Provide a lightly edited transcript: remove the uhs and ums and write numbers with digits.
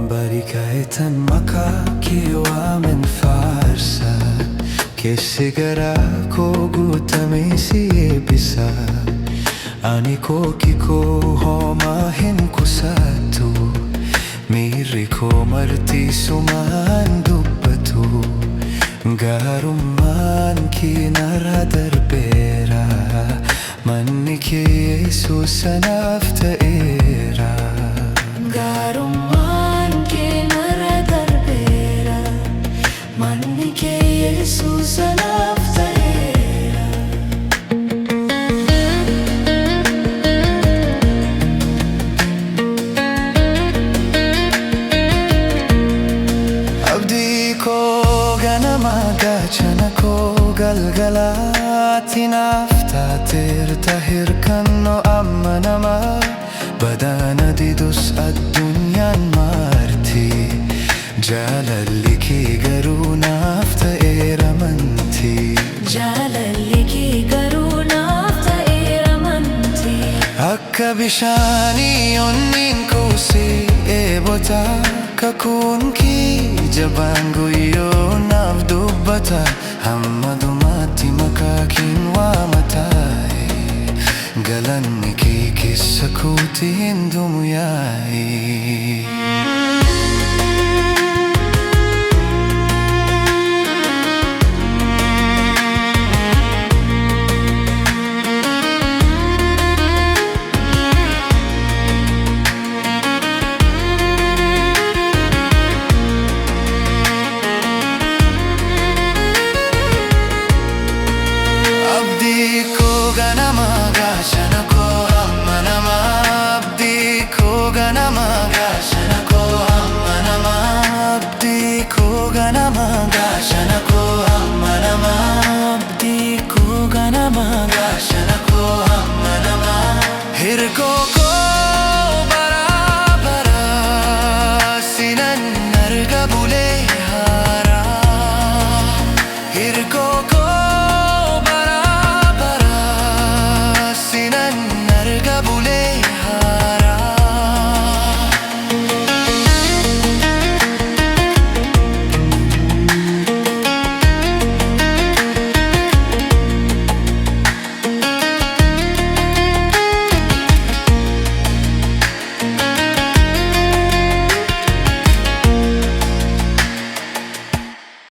Barikaayitan maqaa kee waamen faarsa keessi garaa koo guutamee si eebbisa. Ani kooki koo homaa hin qusattu, miirri koo marti sumaan dubbatu. Gaarummaan kee narra darbeera, manni kee Yesuus anaaf ta'eera. Gaarummaan kee narra darbeera, manni kee Yesuus anaaf ta'eera. Abdii koo ganama gaachana koo galgalaatti naaf taateerta hirkannoo amanamaa. Badaana didus addunyaan marti, jaalalli kee garuu naaf ta'eera amantii. Jaalalli kee garuu naaf ta'eera amantii. Akka bishaanii onneen koo si eebota, kakuun kee jabaan guyyoo naaf dubbata. Hamma dhumaatti maqaa keen waamata, galanni kee keessa kootti hin dhumu yaa'e.